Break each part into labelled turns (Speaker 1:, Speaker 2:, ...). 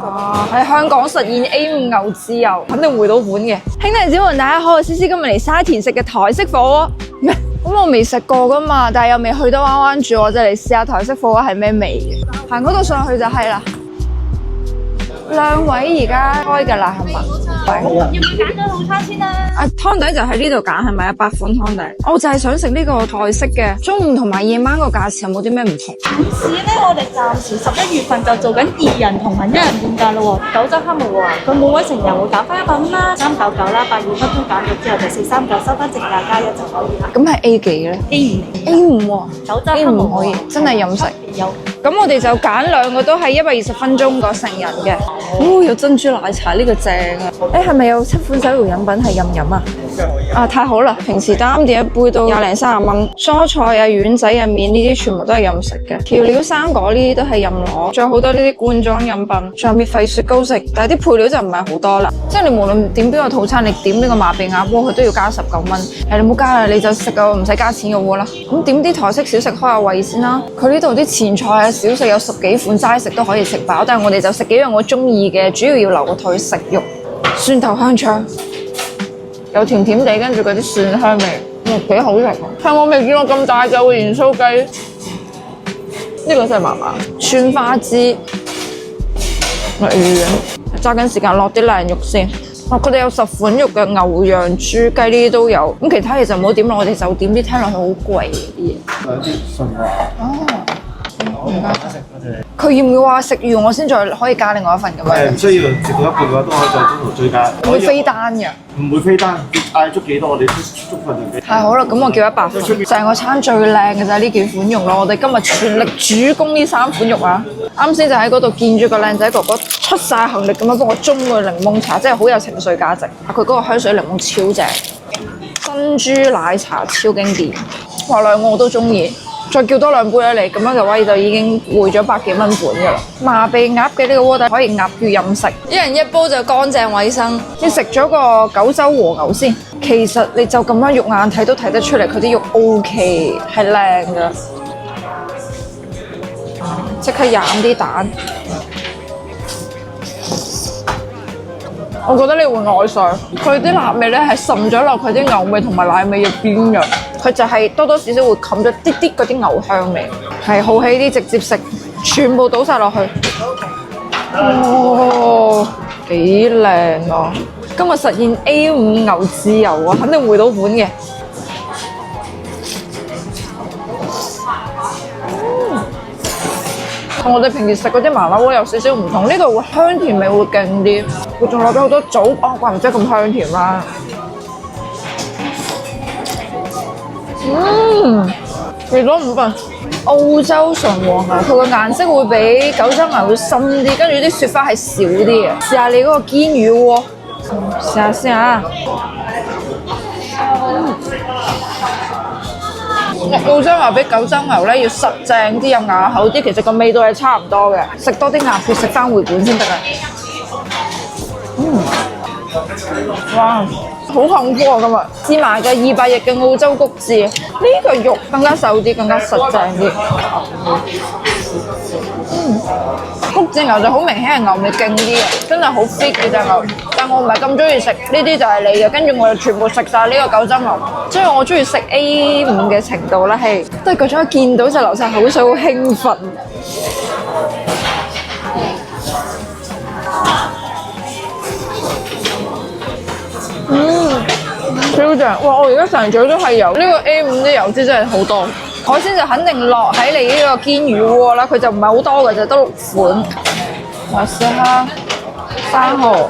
Speaker 1: 個。喺香港實現 A5 牛自由，肯定回到本嘅。兄弟姊妹，大家好，我思思今日嚟沙田食嘅台式火鍋。咩？咁我未食過噶嘛，但係又未去到灣灣住，我就嚟試下台式火鍋係咩味嘅。行嗰度上去就係啦。兩位而家開㗎啦，係嘛？
Speaker 2: 要唔要揀咗套餐先啊？
Speaker 1: 湯底就喺呢度揀係咪啊？8款湯底，我就係想食呢個台式嘅。中午同埋夜晚個價錢有冇啲咩唔同？
Speaker 2: 午市咧，我哋暫時11月份就做緊2人同行1人半價咯喎，9汁黑木喎，佢每位成人會減翻100蚊啦，399啦，82分鐘減咗之後就439收翻正價加1就可以啦。
Speaker 1: 咁係 A 幾咧
Speaker 2: A5
Speaker 1: 喎
Speaker 2: 9汁黑
Speaker 1: ，A5
Speaker 2: 木
Speaker 1: 可以，真係任食。
Speaker 2: 有。
Speaker 1: 咁我哋就揀兩個都係120分鐘個成人嘅。哦，有珍珠奶茶呢個正啊！係咪有7款手搖飲品係任飲啊？啊，太好啦！平時單點一杯都20零30蚊，蔬菜啊、丸仔啊、麵呢啲全部都係任食嘅，調料生果呢啲都係任攞，仲有好多呢啲罐裝飲品，仲有免費雪糕食，但係啲配料就唔係好多啦。即係你無論點邊個套餐，你點呢個麻痹鴨鍋，佢都要加19蚊。你唔好加啦，你就食個唔使加錢嘅鍋啦。咁點啲台式小食開下胃先啦。佢呢度啲前菜啊、小食有10幾款，齋食都可以食飽，但係我哋就食幾樣我中意嘅，主要留個腿食肉，蒜頭香腸。有甜甜地，跟住嗰啲蒜香味，幾好食。係我未見過咁大嚿嘅鹽酥雞，呢個真係麻麻。蒜花枝、魚丸，揸緊時間落啲靚肉先。佢哋有10款肉嘅，牛羊豬雞呢啲都有。咁其他嘢就唔好點啦，我哋就點啲聽落去好貴嘅啲嘢。
Speaker 3: 有啲順滑。
Speaker 1: 唔該。佢要唔要話食完我先再可以加另外一份咁樣？
Speaker 3: 唔需要食到一半嘅話，都可以再中途追加。
Speaker 1: 會飛單嘅。
Speaker 3: 唔會飛單，嗌足幾多我哋足份就俾。
Speaker 1: 太好啦，咁我叫100份。成個餐最靚嘅就係呢幾款肉咯，我哋今日全力主攻呢3款肉啊！啱先就喺嗰度見住個靚仔哥哥出晒行力咁樣幫我沖個檸檬茶，真係好有情緒價值。佢嗰個香水檸檬超正，珍珠奶茶超經典，哇兩個我都中意。再叫多2杯啦你，咁樣嘅話就已經匯咗100幾蚊本㗎啦。麻痹鴨嘅呢個鍋底可以鴨血任食，一人一煲就乾淨衞生。你食咗個九州和牛先，其實你就咁樣肉眼睇都睇得出嚟，佢啲肉 OK 係靚㗎。即刻飲啲蛋，我覺得你會愛上佢啲辣味咧，係滲咗落佢啲牛味同埋奶味入邊嘅。佢就係多多少少會冚咗啲啲嗰啲牛香味，係好起啲直接食，全部倒晒落去。哦，幾靚啊！今日實現 A5 牛自由啊，肯定回到本嘅。同我哋平時食嗰啲麻辣鍋有少少唔同，呢個香甜味會勁啲，佢仲落咗好多棗，怪唔之咁香甜啦。嚟咗5份澳洲純和牛，佢個顏色會比九州牛會深啲，跟住啲雪花係少啲嘅。試下你嗰個堅魚喎，試下先啊！澳洲牛比九州牛咧要實淨啲，有牙厚啲，其實個味道係差唔多嘅。食多啲鴨血，食翻回本先得啊！哇！好幸福啊！今日試埋嘅200日嘅澳洲谷字，呢個肉更加瘦啲，更加實淨啲。谷字牛就好明顯係牛味勁啲嘅，真係好 fit 嘅隻牛。但我唔係咁中意食呢啲，就係你嘅。跟住我就全部食晒呢個九州牛，所以我中意食 A5 嘅程度咧係都係嗰種一見到就流晒口水，好興奮。超正！哇！我而家成嘴都係油，呢個 A5 啲油脂真係好多。海鮮就肯定落喺你呢個堅魚鍋啦，佢就唔係好多嘅，就得6款。我試下生蠔、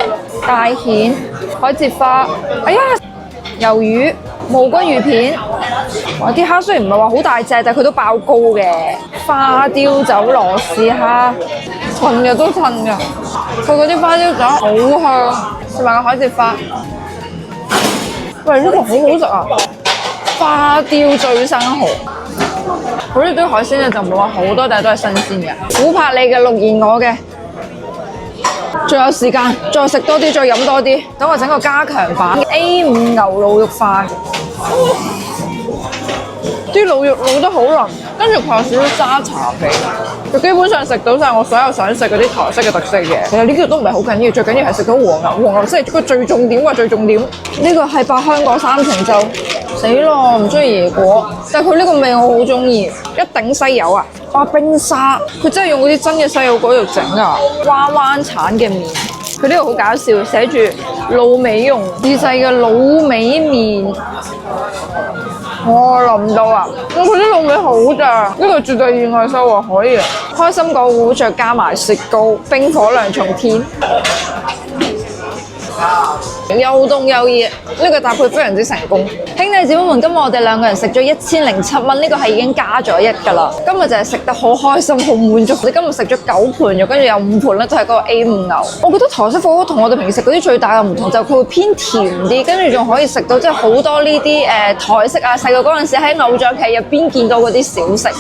Speaker 1: 大蜆、海蜇花，哎呀，魷魚、無骨魚片。哇！啲蝦雖然唔係話好大隻，但係佢都爆膏嘅。花雕酒螺絲蝦，襯嘅都襯嘅。佢嗰啲花雕酒好香，試埋個海蜇花。喂，呢個好好食啊！花雕醉生蠔，佢呢堆海鮮咧就唔會話好多，但係都係新鮮嘅。虎柏你嘅綠燕我嘅，仲有時間再食多啲，再飲多啲。等我整個加強版 A5 牛滷肉飯。啲滷肉滷得好腍，跟住佢有少少揸茶味，就基本上食到晒我所有想食嗰啲台式嘅特色嘢。其實呢個都唔係好緊要，最緊要係食到和牛，和牛先係個最重點嘅最重點。呢個係百香果三重奏，死咯，唔中意椰果，但係佢呢個味我好中意，一頂西柚啊！哇，冰沙，佢真係用嗰啲真嘅西柚果度整啊！灣灣產嘅麵，佢呢個好搞笑，寫住滷味蓉自製嘅滷味麵。哇，淋到啊！佢啲滷味好正，呢個絕對意外收穫，可以啊！開心果糊再加埋雪糕，冰火兩重天。又凍又熱，呢個搭配非常之成功。兄弟姊妹們，今日我哋兩個人食咗1007蚊，呢個係已經加咗1㗎啦。今日就係食得好開心，好滿足。我哋今日食咗9盤肉，跟住有5盤咧都係嗰個 A5 牛。我覺得台式火鍋同我哋平時食嗰啲最大嘅唔同就係佢會偏甜啲，跟住仲可以食到即係好多呢啲台式啊。細個嗰陣時喺偶像劇入邊見到嗰啲小食。